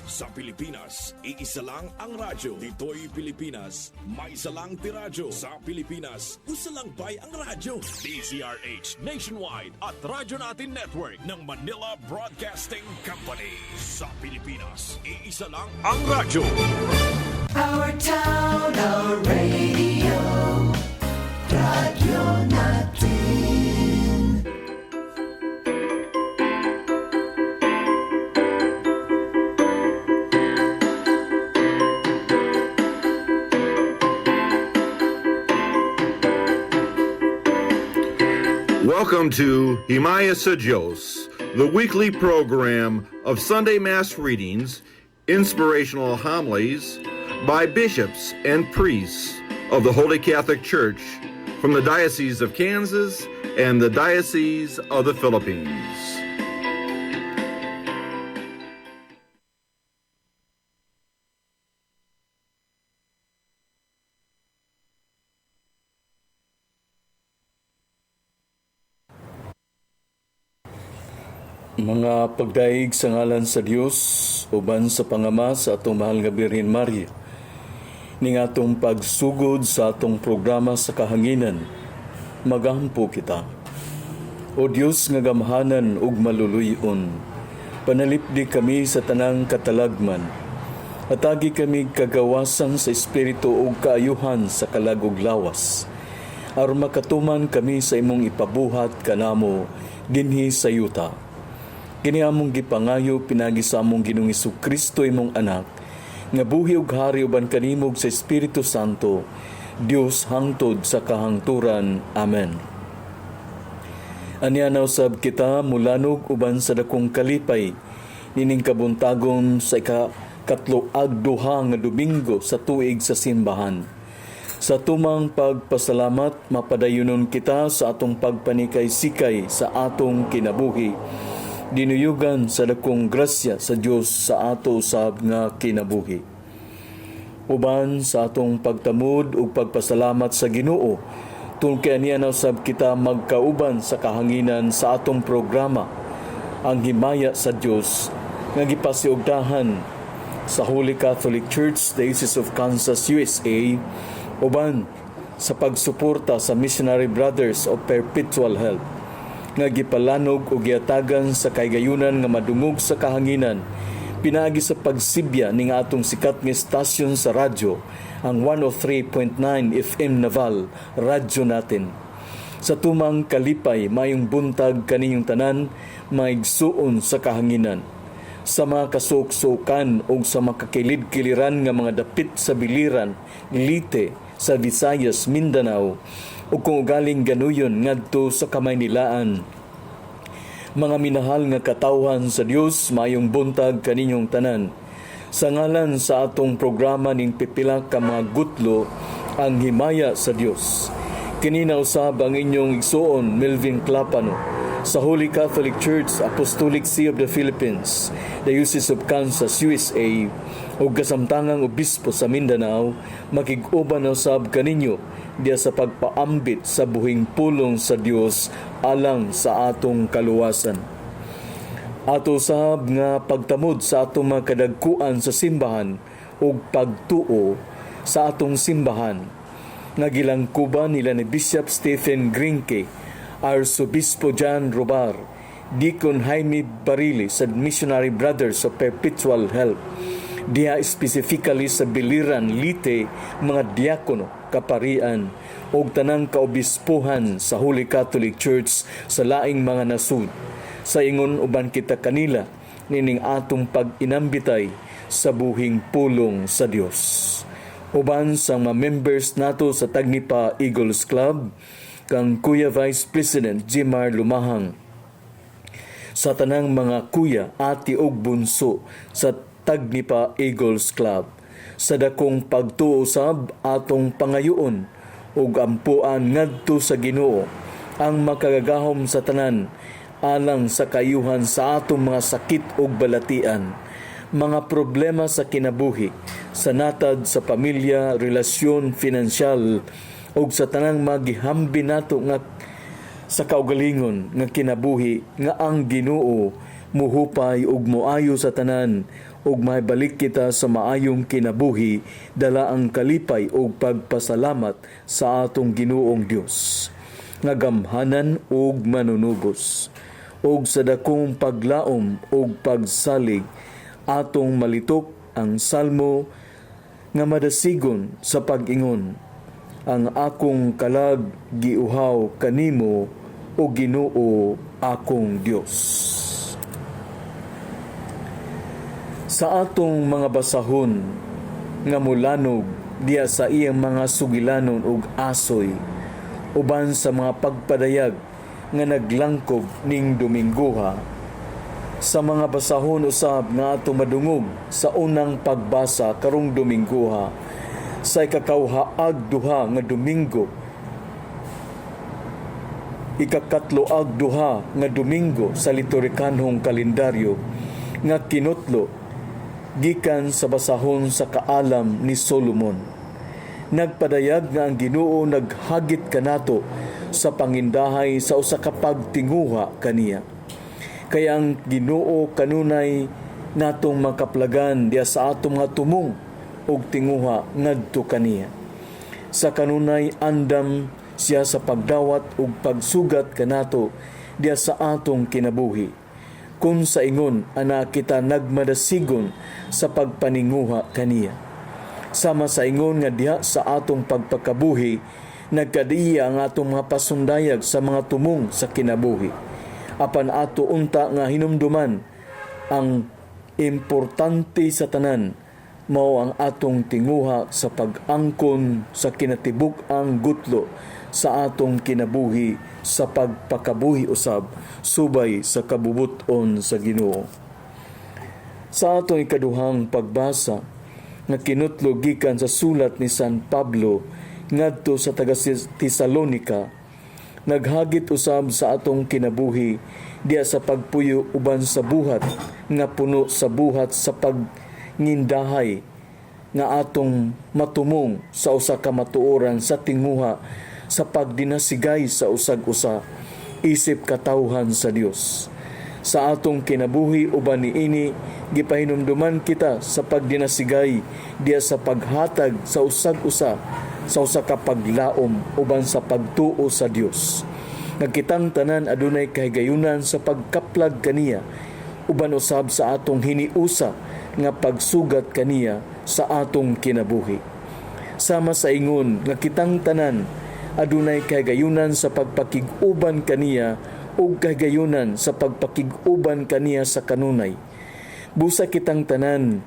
Sa Pilipinas, iisa lang ang radyo. Dito'y Pilipinas, may isa lang tiradyo. Sa Pilipinas, usa lang bay ang radyo. DZRH Nationwide at Radyo Natin Network ng Manila Broadcasting Company. Sa Pilipinas, iisa lang ang radyo. Our town, our radio, Radyo Natin. Welcome to Himaya sa Diyos, the weekly program of Sunday Mass readings, inspirational homilies by bishops and priests of the Holy Catholic Church from the Diocese of Kansas and the Diocese of the Philippines. Mga pagdaig sa ngalan sa Dios uban sa Pangama sa atong mahal nga Birhen Maria, ning atong pagsugod sa atong programa sa kahanginan, magampo kita. O Dios nga gamhanan ug maluluyon, panalipdi kami sa tanang katalagman, atagi kami kagawasan sa espiritu ug kaayuhan sa kalagog lawas, aron makatuman kami sa imong ipabuhat kanamo dinhi sa yuta. Kini among gipangayo pinagi sa among Ginoong Hesukristo imong anak, nga buhi ug hari uban kanimog sa Espiritu Santo, Dios hangtod sa kahangturan. Amen. Aniya usab kita mulanog uban sa dakong kalipay, nining kabuntagon sa ikatlo-ag duha nga Domingo sa tuig sa simbahan. Sa tumang pagpasalamat, mapadayunon kita sa atong pagpanikay-sikay sa atong kinabuhi, dinuyugan sa dakong grasya sa Dios sa ato usab nga kinabuhi. Uban sa atong pagtamod ug pagpasalamat sa Ginoo, tungod kay aniya na usab kita magkauban sa kahanginan sa atong programa, ang himaya sa Dios nga gipasiugdahan sa Holy Catholic Church, Diocese of Kansas, USA, uban sa pagsuporta sa Missionary Brothers of Perpetual Help, nga gipalanog o giatagan sa kaygayunan nga madungog sa kahanginan, pinaagi sa pagsibya ning atong sikat nga estasyon sa radyo, ang 103.9 FM Naval, Radyo Natin. Sa tumang kalipay, mayong buntag kaninyong tanan, maigsuon sa kahanginan. Sa mga kasuksukan o sa makakilid-kiliran nga mga dapit sa biliran, Leyte, sa Visayas, Mindanao, o kung galing ganuyon ngadto sa Kamaynilaan. Mga minahal nga katawhan sa Dios, mayong buntag kaninyong tanan. Sa ngalan sa atong programa ning pipila ka mga gutlo, ang himaya sa Dios. Kinina usab ang inyong igsuon, Melvin Clapano, sa Holy Catholic Church, Apostolic See of the Philippines, Diocese of Kansas, USA, o kasamtangang obispo sa Mindanao, makig-uban na usab kaninyo diya sa pagpaambit sa buhing pulong sa Dios alang sa atong kaluwasan. Ato usab nga pagtamod sa atong mga kadagkuan sa simbahan ug pagtuo sa atong simbahan, nga gilangkuban nila ni Bishop Stephen Grinke, Arsobispo John Robar, Deacon Jaime Barili sa Missionary Brothers of Perpetual Help, diha specifically sa Biliran, Leyte, mga diakono, kaparian, o tanang kaobispuhan sa Holy Catholic Church sa laing mga nasud. Sa ingon uban kita kanila, nining atong pag-inambitay sa buhing pulong sa Dios. Uban sa mga members nato sa Tagnipa Eagles Club, kang Kuya Vice President Jimar Lumahang, sa tanang mga kuya, ati ug bunso sa Tagnipa Eagles Club, sa dakong pagtuusab atong pangayoon ug ampuan ngadto sa Ginoo ang makagagahom sa tanan alang sa kayuhan sa atong mga sakit ug balatian, mga problema sa kinabuhi, sa natad sa pamilya, relasyon, finansyal, ug sa tanang magihambi nato nga sa kaugalingon nga kinabuhi nga ang Ginoo muhupay ug moayo sa tanan ug mahibalik kita sa maayong kinabuhi dala ang kalipay ug pagpasalamat sa atong Ginoong Dios nga gamhanan ug manunubos ug sa dakong paglaom ug pagsalig atong malitok ang salmo nga madasigon sa pag-ingon, ang akong kalag giuhaw kanimo o Ginoo akong Dios. Sa atong mga basahon nga mulanog diya sa iyang mga sugilanon ug asoy uban sa mga pagpadayag nga naglangkob ning Domingoha, sa mga basahon usab nga ato madungog sa unang pagbasa karong Domingoha sa ikakauhaag duha nga Domingo, ikakatloag duha nga Domingo sa liturhikanhong kalendaryo nga kinutlo gikan sa basahon sa kaalam ni Solomon. Nagpadayag nga ang Ginoo naghagit kanato sa pangindahay sa usa ka pagtinguha kaniya. Kaya ang Ginoo kanunay natong makaplagan diya sa atong nga tumong ug tinguha ngadto kaniya. Sa kanunay andam siya sa pagdawat ug pagsugat kanato diya sa atong kinabuhi. Kung sa ingon ana kita nagmadasigon sa pagpaninguha kaniya. Sama sa ingon nga diha sa atong pagpakabuhi nagkadiya ang atong mga pasundayag sa mga tumong sa kinabuhi. Apan ato unta nga hinumduman ang importante sa tanan mao ang atong tinguha sa pag-angkon sa kinatibuk-ang gutlo sa atong kinabuhi sa pagpakabuhi usab subay sa kabubuton sa Ginoo. Sa atong ikaduhang pagbasa nga kinutlo gikan sa sulat ni San Pablo ngadto sa taga Tesalonica, naghagit usab sa atong kinabuhi diya sa pagpuyo uban sa buhat nga puno sa buhat sa pagnindahay nga atong matumong sa usa ka matuoran sa tinguha sa pagdinasigay sa usag-usa isip katawhan sa Dios. Sa atong kinabuhi uban niini gipahinumduman kita sa pagdinasigay diya sa paghatag sa usag-usa sa usa ka paglaom uban sa pagtuo sa Dios. Nagkitang tanan adunay kahigayunan sa pagkaplag kaniya uban usab sa atong hiniusa nga pagsugat kaniya sa atong kinabuhi. Sama sa ingon nga kitang tanan adunay kahigayunan sa pagpakig-uban kaniya ug kahigayunan sa pagpakig-uban kaniya sa kanunay. Busa kitang tanan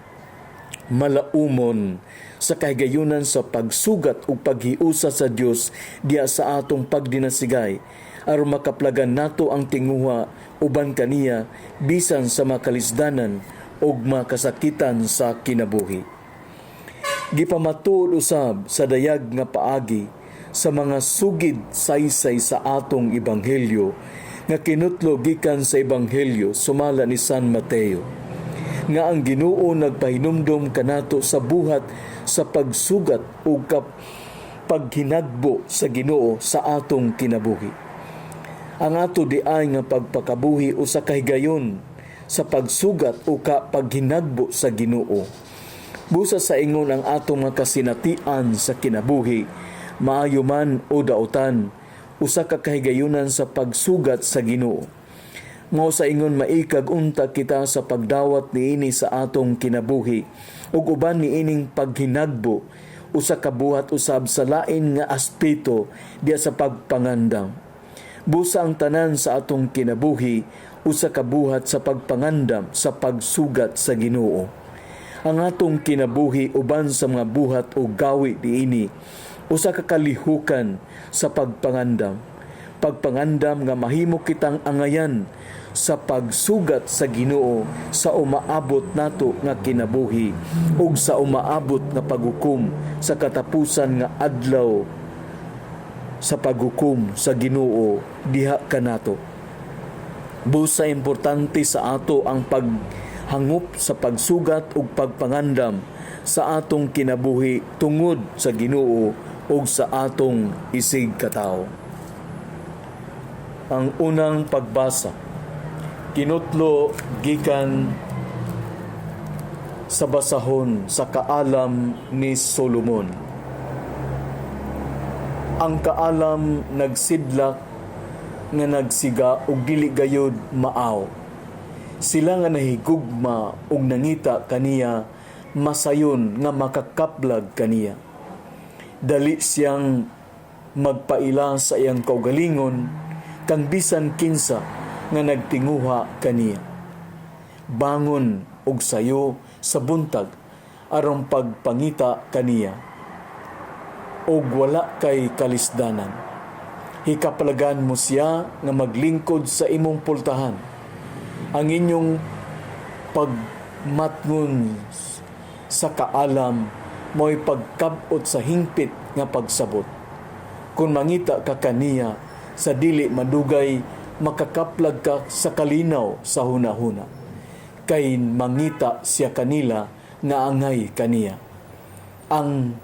malaumon sa kahigayunan sa pagsugat ug paghiusa sa Dios diya sa atong pagdinasigay aron makaplagan nato ang tinguha uban kaniya bisan sa makalisdanan ug makasakitan sa kinabuhi. Gipamatuod usab sa dayag nga paagi sa mga sugid saysay sa atong ebanghelyo nga kinutlo gikan sa ebanghelyo sumala ni San Mateo, nga ang Ginoo nagpahinumdom kanato sa buhat sa pagsugat ug paghinagbo sa Ginoo sa atong kinabuhi. Ang ato diay nga pagpakabuhi usa ka higayon sa pagsugat o paghinagbo sa Ginoo. Busa sa ingon ang atong mga kasinatian sa kinabuhi, maayo man o daotan, usa ka kahigayunan sa pagsugat sa Ginoo. Mao sa ingon maikag unta kita sa pagdawat niini sa atong kinabuhi ug uban niining paghinagbo usa ka buhat usab sa lain nga aspeto diya sa pagpangandam. Busa ang tanan sa atong kinabuhi usa ka buhat sa pagpangandam sa pagsugat sa Ginoo. Ang atong kinabuhi uban sa mga buhat o gawi niini usa ka kalihukan sa pagpangandam. Pagpangandam nga mahimo kitang angayan sa pagsugat sa Ginoo sa umaabot nato nga kinabuhi ug sa umaabot nga paghukom sa katapusan nga adlaw sa paghukom sa Ginoo diha kanato. Busa importante sa ato ang paghangop sa pagsugat ug pagpangandam sa atong kinabuhi tungod sa Ginoo ug sa atong isig katawo. Ang unang pagbasa Kinutlo gikan sa basahon sa kaalam ni Solomon. Ang kaalam nagsidlak nga nagsiga og dili gayud maaw. Sila nga nahigugma og nangita kaniya masayon nga makakaplag kaniya. Dali siyang magpaila sa iyang kaugalingon kang bisan kinsa nga nagtinguha kaniya. Bangon og sayo sa buntag aron pagpangita kaniya og wala kay kalisdanan. Hikaplagan mo siya nga maglingkod sa imong pultahan. Ang inyong pagmatngon sa kaalam mo'y pagkabot sa hingpit nga pagsabot. Kung mangita ka kaniya sa dili madugay, makakaplag ka sa kalinaw sa hunahuna. Kay mangita siya kanila nga angay kaniya. Ang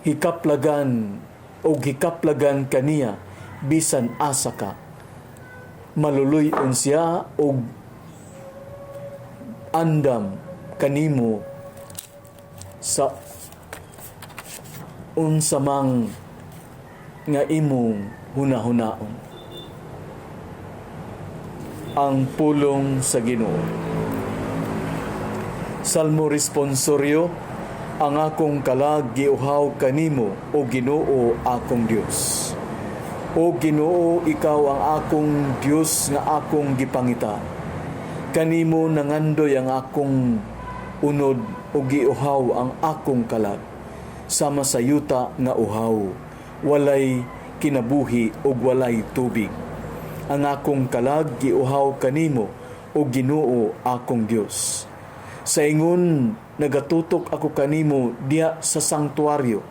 hikaplagan o hikaplagan kaniya bisan asa ka. Maluluyon siya og andam kanimo sa unsamang nga imong hunahunaon. Ang pulong sa Ginoo. Salmo responsoryo. Ang akong kalag giuhaw kanimo, o Ginoo akong Dios. O Ginoo, ikaw ang akong Dios nga akong gipangita. Kanimo nangandoy ang akong unod o giuhaw ang akong kalag. Sama sa yuta nga uhaw, walay kinabuhi o walay tubig. Ang akong kalag giuhaw kanimo, o Ginoo akong Dios. Sa ingon nagatutok ako kanimo diya sa sanktuaryo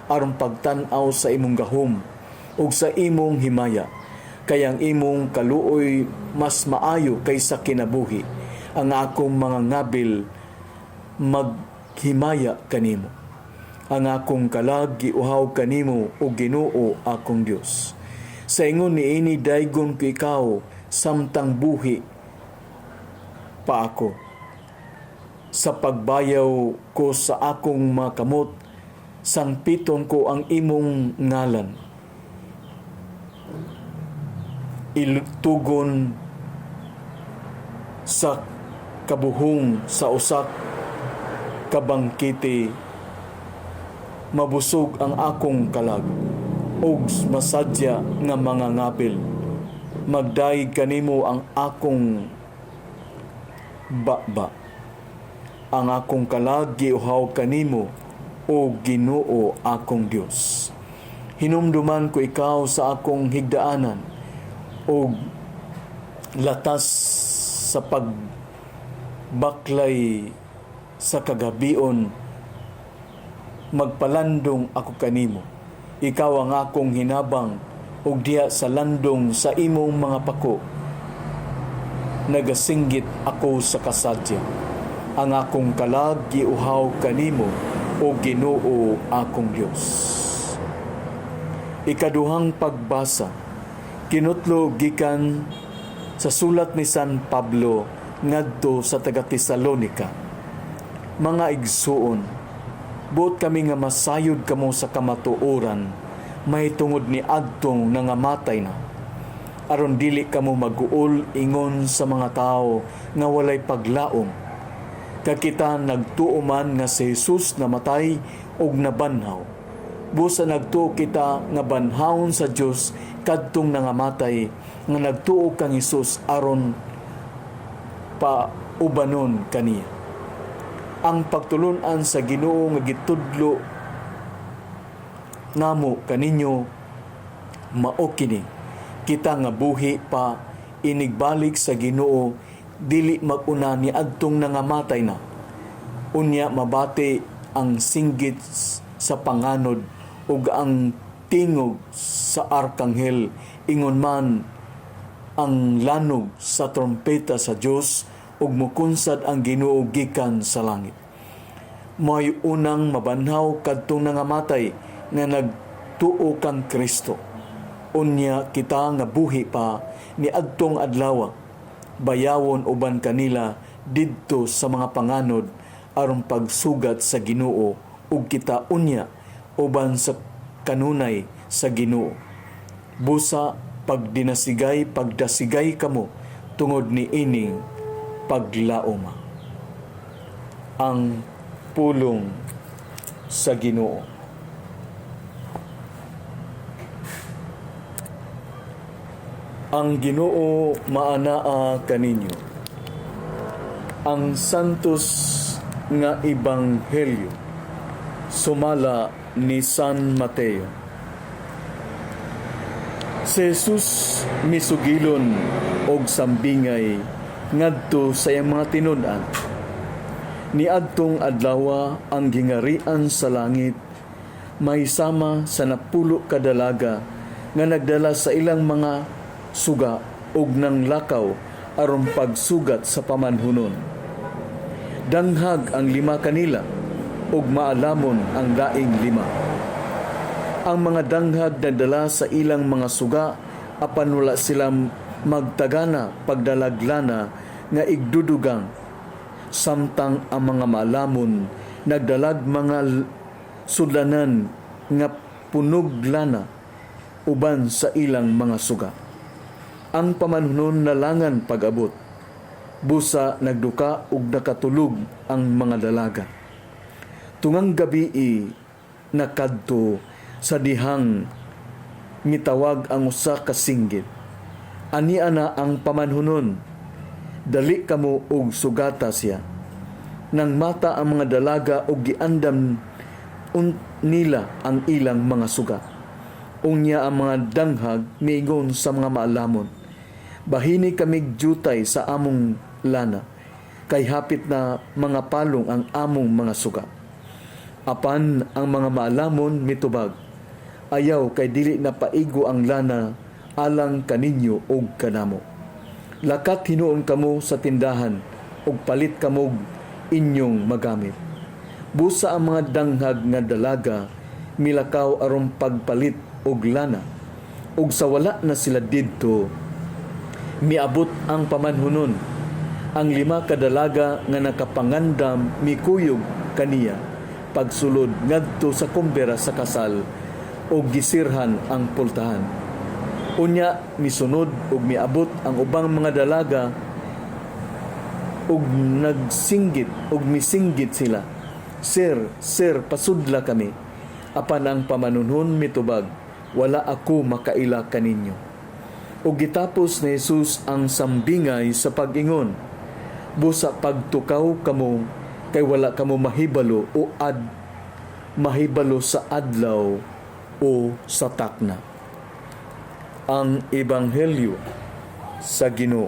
aron pagtan-aw sa imong gahom ug sa imong himaya. Kay ang imong kaluoy mas maayo kaysa kinabuhi. Ang akong mga ngabil maghimaya kanimo. Ang akong kalag giuhaw kanimo, o Ginoo akong Dios. Sa ingon niini daygon ko ikaw samtang buhi pa ako. Sa pagbayaw ko sa akong mga kamot, sangpiton ko ang imong ngalan. Ilutugon sa kabuhong sa usak kabangkiti, mabusog ang akong kalag, ug masadya nga mga ngapil. Magdaig kanimo ang akong baba. Ang akong kalag giuhaw kanimo, o Ginoo akong Dios. Hinumduman ko ikaw sa akong higdaanan, o latas sa pagbaklay sa kagabion. Magpalandong ako kanimo. Ikaw ang akong hinabang, ug diya sa landong sa imong mga pako. Nagasinggit ako sa kasadya. Ang akong kalag giuhaw kanimo, o Ginoo akong Dios. Ikaduhang pagbasa. Kinutlo gikan sa sulat ni San Pablo ngadto sa taga-Tesalonica. Mga igsuon, buot kami nga masayod kamo sa kamatuoran, may tungod ni adtong nangamatay na. Aron dili kamo mag-uol ingon sa mga tao nga walay paglaom. Kakita nagtuo man nga si Jesus namatay og nabanhaw. Busa nagtuo kita nga banhawon sa Dios kadtong nangamatay, nga nagtuo kang Jesus aron paubanon kaniya. Ang pagtulun-an sa Ginoo nga gitudlo namo kaninyo mao kini. Kita nga buhi pa inigbalik sa Ginoo, dili maguna ni adtong nangamatay na. Unya mabati ang singgit sa panganod ug ang tingog sa arkanghel, ingon man ang lanog sa trompeta sa Dios, ug mukunsad ang Ginoo gikan sa langit. May unang mabanhaw kadtong nangamatay nga nagtuo kang Kristo. Unya kita nga buhi pa ni adtong adlaw bayawon uban kanila didto sa mga panganod aron pagsugat sa Ginoo ug kita unya uban sa kanunay sa Ginoo. Busa pagdasigay kamo tungod ni ining paglaoma. Ang pulong sa Ginoo. Ang Ginoo maanaa kaninyo. Ang santos nga ebanghelyo sumala ni San Mateo. Si Jesus misugilon og sambingay ngadto sa iyang mga tinud-an. Niadtong adlaw ang gingarian sa langit may sama sa 10 kadalaga nga nagdala sa ilang mga suga ug nang lakaw aron pagsugat sa pamanhunon. Danghag ang 5 kanila ug maalamon ang laing 5. Ang mga danghag nadala sa ilang mga suga apan wala sila magtagana pagdalaglana nga igdudugang, samtang ang mga maalamon nagdalag mga sudlanan nga punog lana uban sa ilang mga suga. Ang pamanhunon nalangan pag-abot. Busa nagduka ug nakatulog ang mga dalaga. Tungang gabi nakadto sa dihang mitawag ang usa ka singgit. Ani ana ang pamanhunon. Dali kamo og sugata siya. Nang mata ang mga dalaga og giandam nila ang ilang mga suga. Unya ang mga danghag miingon sa mga maalamon, bahini kamig jutay sa among lana, kay hapit na mga palong ang among mga suga. Apan ang mga maalamon mitubag, ayaw kay dili na paigo ang lana alang kaninyo og kanamo. Lakat hinuon kamo sa tindahan ug palit kamo inyong magamit. Busa ang mga danghag nga dalaga milakaw aron pagpalit og lana, ug sa wala na sila didto miabot ang pamanhunon. Ang 5 kadalaga nga nakapangandam mikuyog kaniya pagsulod ngadto sa kumbera sa kasal ug gisirhan ang pultahan. Unya misunod ug miabot ang ubang mga dalaga ug nagsinggit ug misinggit sila, Sir, Sir, pasudla kami. Apan ang pamanunhon mitubag, wala ako makaila kaninyo. Ug gitapos ni Jesus ang sambingay sa pag-ingon, busa pagtukaw kamo kay wala kamo mahibalo o mahibalo sa adlaw o sa takna. Ang ebanghelyo sa Ginoo.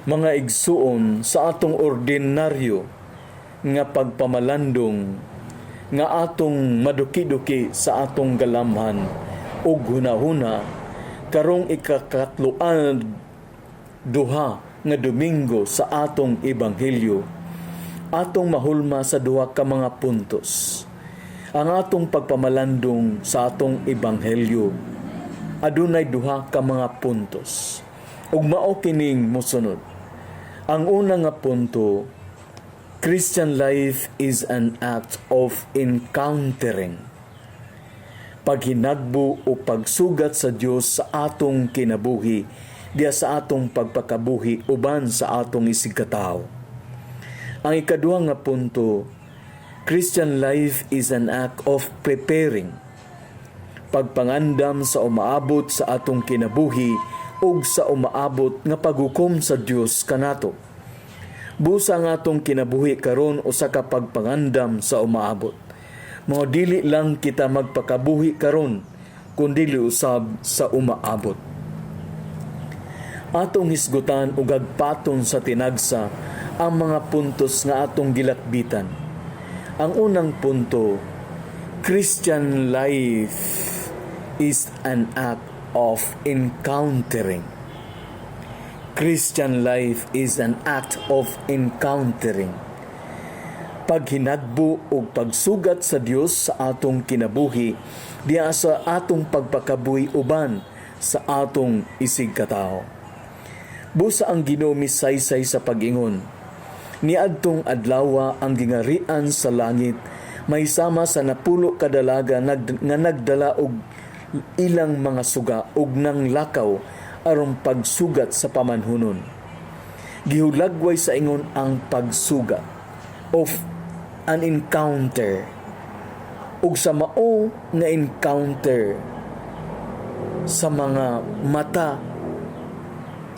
Mga igsuon, sa atong ordinaryo nga pagpamalandong nga atong maduki-duki sa atong galamhan ug hunahuna karong ikakatloan duha nga Domingo sa atong ebanghelyo, atong mahulma sa duha ka mga puntos. Ang atong pagpamalandong sa atong ebanghelyo adunay duha ka mga puntos, ug mao kining mosunod. Ang una nga punto, Christian life is an act of encountering. Paghinagbo o pagsugat sa Dios sa atong kinabuhi, diya sa atong pagpakabuhi uban sa atong isigkatawo. Ang ikaduha nga punto, Christian life is an act of preparing. Pagpangandam sa umaabot sa atong kinabuhi ug sa umaabot nga paghukom sa Dios kanato. Busa nga atong kinabuhi karon usa ka pagpangandam sa umaabot. Mao dili lang kita magpakabuhi karon kundi usab sa umaabot. Atong hisgutan ug agpaton sa tinagsa ang mga puntos nga atong gilakbitan. Ang unang punto, Christian life is an act of encountering. Christian life is an act of encountering. Paghinagbo o pagsugat sa Dios sa atong kinabuhi diya sa atong pagpakabuhi uban sa atong isigkatawo. Busa ang Ginoo misaysay sa pag-ingon. Niadtong adlaw ang gingarian sa langit may sama sa napulo kadalaga nga nagdala og ilang mga suga og nang lakaw aron pagsugat sa pamanhunon. Gihulagway sa ingon ang pagsugat of an encounter. Ug sa mao nga encounter sa mga mata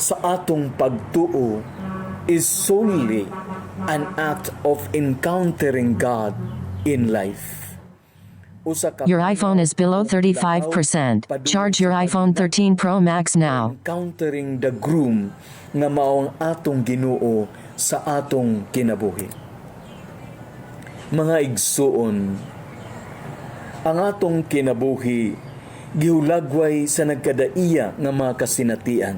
sa atong pagtuo is solely an act of encountering God in life. Your iPhone is below 35%. Charge your iPhone 13 Pro Max now. Encountering the groom nga mao ang atong Ginoo sa atong kinabuhi. Mga igsuon, ang atong kinabuhi gihulagway sa nagkadaiya nga mga kasinatian.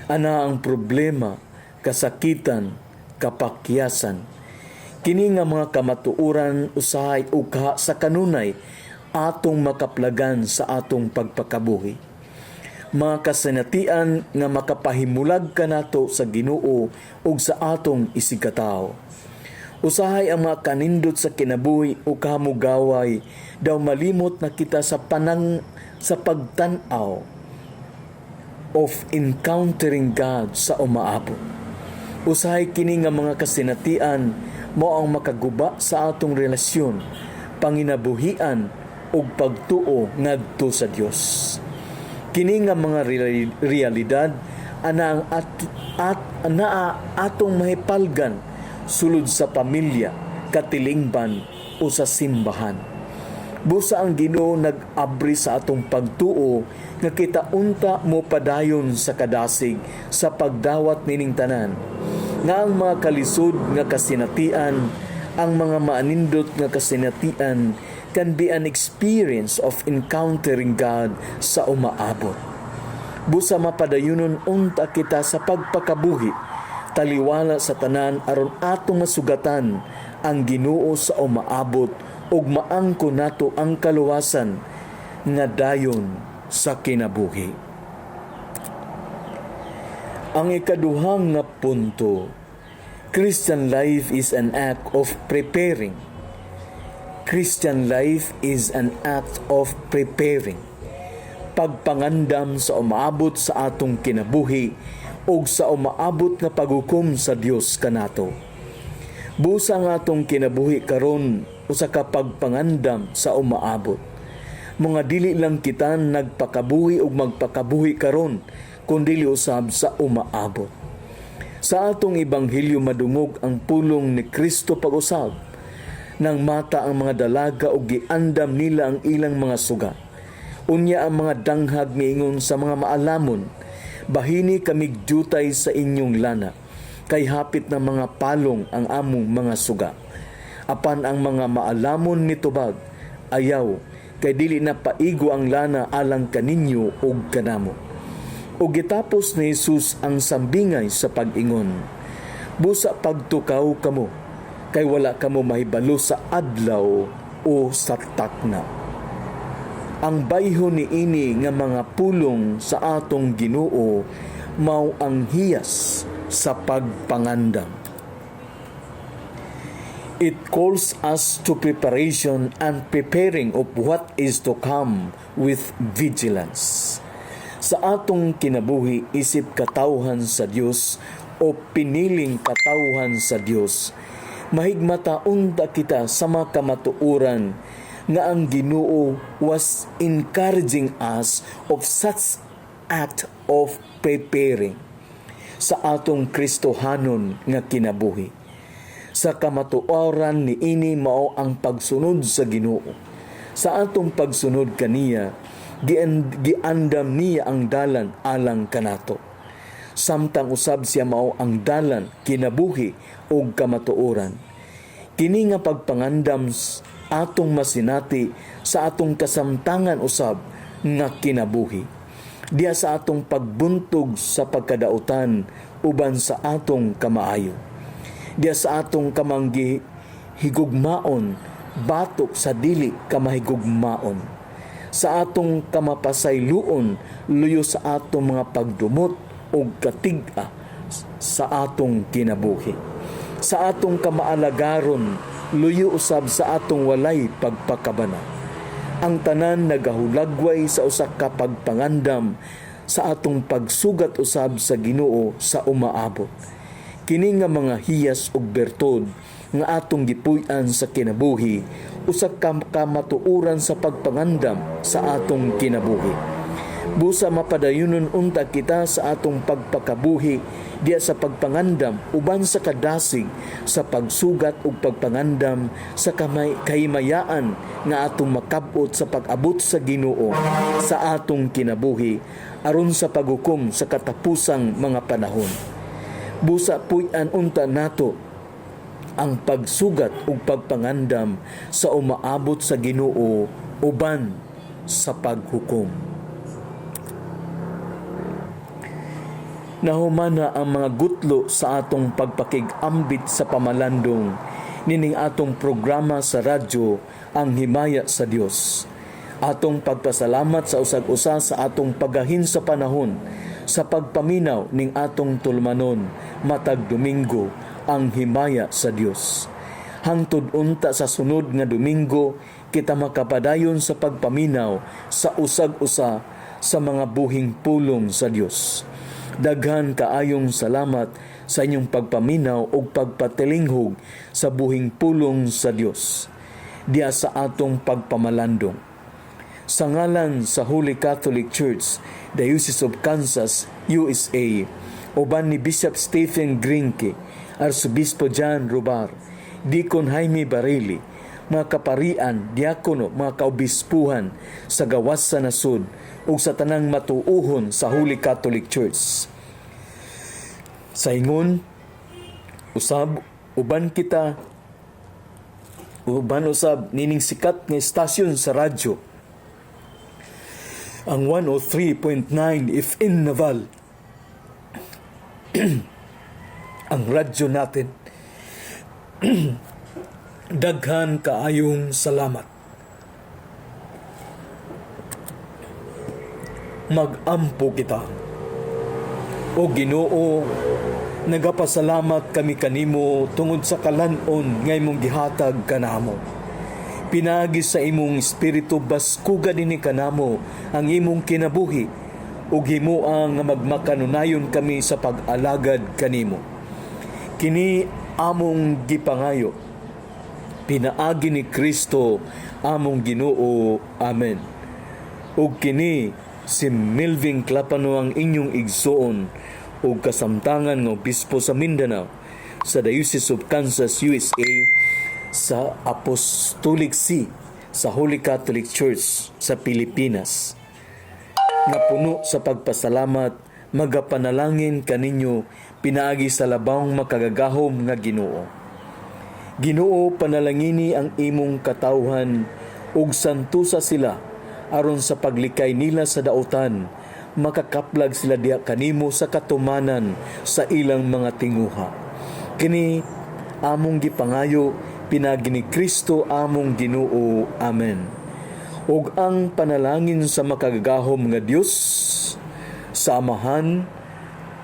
Ana ang problema, kasakitan, kapakyasan. Kini nga mga kamatuoran usahay ug sa kanunay atong makaplagan sa atong pagpakabuhi. Mga kasinatian nga makapahimulag kanato sa Ginoo ug sa atong isigkatawo. Usahay ang mga kanindot sa kinabuhi o kamugaway daw malimot na kita sa pagtanaw of encountering God sa umaabot. Usahay kini nga mga kasinatian mao ang makaguba sa atong relasyon, panginabuhian ug pagtuo ngadto sa Dios. Kini nga mga realidad ana ang atong mahipalgan sulod sa pamilya, katilingban o sa simbahan. Busa ang Ginoo nag-abri sa atong pagtuo nga kita unta mo padayon sa kadasig sa pagdawat nining tanan. Nga ang mga kalisod nga kasinatian, ang mga maanindot nga kasinatian can be an experience of encountering God sa umaabot. Busa mapadayunon unta kita sa pagpakabuhi, taliwala sa tanan aron atong masugatan ang Ginoo sa umaabot ug maangko nato ang kaluwasan nga dayon sa kinabuhi. Ang ikaduhang nga punto, Christian life is an act of preparing. Christian life is an act of preparing. Pagpangandam sa umaabot sa atong kinabuhi ug sa umaabot nga paghukom sa Dios kanato. Busa nga atong kinabuhi karon usa ka pagpangandam sa umaabot. Mga dili lang kita nagpakabuhi ug magpakabuhi karon, kundi usab sa umaabot. Sa atong ebanghelyo madungog ang pulong ni Kristo pag-usab. Nang mata ang mga dalaga ug giandam nila ang ilang mga suga. Unya ang mga danghag miingon sa mga maalamon, bahini kami jutay sa inyong lana, kay hapit na mga palong ang among mga suga. Apan ang mga maalamon nitubag, ayaw, kay dili na paigo ang lana alang kaninyo ug kanamo. O gitapos ni Jesus ang sambingay sa pag-ingon, busa pagtukaw kamo, kay wala kamo mahibalo sa adlaw o sa takna. Ang bayho ni ini nga mga pulong sa atong Ginoo mao ang hiyas sa pagpangandam. It calls us to preparation and preparing of what is to come with vigilance. Sa atong kinabuhi, isip katawhan sa Dios o piniling katawhan sa Dios, mahigmata unta kita sa mga kamatuoran nga ang Ginoo was encouraging us of such act of preparing sa atong Kristohanon nga kinabuhi. Sa kamatuoran ni ini mao ang pagsunod sa Ginoo. Sa atong pagsunod kaniya, giandam niya ang dalan alang kanato. Samtang usab siya mao ang dalan kinabuhi ug kamatuoran. Kini nga pagpangandam atong masinati sa atong kasamtangan usab nga kinabuhi. Diya sa atong pagbuntog sa pagkadautan uban sa atong kamaayo. Diya sa atong kamanggi higugmaon batok sa dili kamahigugmaon. Sa atong kamapasayloon luyo sa atong mga pagdumot o katig-a sa atong kinabuhi. Sa atong kamaalagaron, luyo usab sa atong walay pagpakabana. Ang tanan nagahulagway sa usa ka pagpangandam sa atong pagsugat usab sa Ginoo sa umaabot. Kini nga mga hiyas ug bertod nga atong gipuy-an sa kinabuhi usa ka kamatuoran sa pagpangandam sa atong kinabuhi. Busa mapadayunon unta kita sa atong pagpakabuhi diya sa pagpangandam uban sa kadasig sa pagsugat ug pagpangandam sa kahimayaan nga atong makab-ot sa pag-abot sa Ginoo sa atong kinabuhi aron sa paghukom sa katapusang mga panahon. Busa puy-an unta nato ang pagsugat ug pagpangandam sa umaabot sa Ginoo uban sa paghukom. Nahumana ang mga gutlo sa atong pagpakig-ambit sa pamalandong nining atong programa sa radyo ang Himaya sa Dios. Atong pagpasalamat sa usag-usa sa atong pagahin sa panahon sa pagpaminaw ning atong tulmanon matag Domingo ang Himaya sa Dios. Hangtod unta sa sunod nga Domingo kita makapadayon sa pagpaminaw sa usag-usa sa mga buhing pulong sa Dios. Daghan kaayong salamat sa inyong pagpaminaw o pagpatilinghog sa buhing pulong sa Dios diya sa atong pagpamalandong. Sa ngalan sa Holy Catholic Church, Diocese of Kansas, USA, uban ni Bishop Stephen Grinke, Arsobispo John Rubar, Deacon Jaime Barili, mga kaparian, diakono, mga kaobispuhan sa gawas sa nasud ug sa tanang matuuhon sa Holy Catholic Church. Sa ingon, uban usab nining sikat nga istasyon sa radyo, ang 103.9 FM Naval, ang radyo natin. Daghan kaayong salamat. Magampo kita. O Ginoo, nagapasalamat kami kanimo tungod sa kalanon nga imong gihatag kanamo. Pinagi sa imong espiritu baskuga dinhi kanamo ang imong kinabuhi ug himuang nga magmakanunayon kami sa pag-alagad kanimo. Kini among gipangayo pinaagi ni Kristo among Ginoo. Amen. Ug kini si Melvin Clapano ang inyong igsoon ug kasamtangan ng obispo sa Mindanao sa Diocese of Kansas, USA, sa Apostolic See sa Holy Catholic Church sa Pilipinas. Nga puno sa pagpasalamat, magapanalangin kaninyo pinaagi sa labang makagagahom nga Ginoo. Ginoo, panalangini ang imong katawhan ug santusa sila aron sa paglikay nila sa dautan makakaplag sila diha kanimo sa katumanan sa ilang mga tinguha. Kini among gipangayo pinagi ni Kristo among Ginoo. Amen. Ug ang panalangin sa makagagahom nga Dios, sa Amahan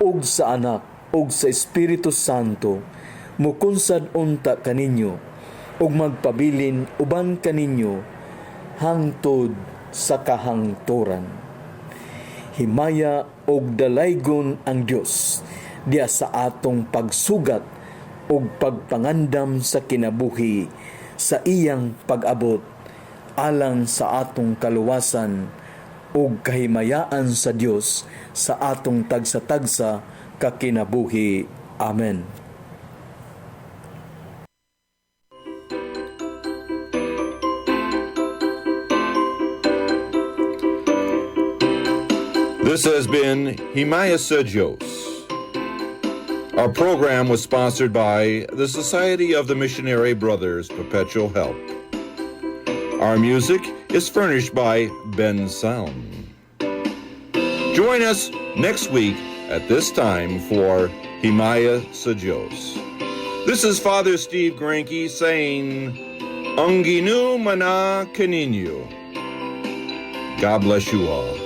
ug sa Anak ug sa Espiritu Santo mukunsad unta kaninyo ug magpabilin uban kaninyo hangtod sa kahangturan. Himaya ug dalaygon ang Dios diya sa atong pagsugat ug pagpangandam sa kinabuhi sa iyang pag-abot alang sa atong kaluwasan ug kahimayaan sa Dios sa atong tagsa-tagsa kakinabuhi. Amen. This has been Himaya sa Diyos. Our program was sponsored by the Society of the Missionary Brothers Perpetual Help. Our music is furnished by Ben Sound. Join us next week at this time for Himaya sa Diyos. This is Father Steve Granke saying, Ang Ginu Mana Kaninyo. God bless you all.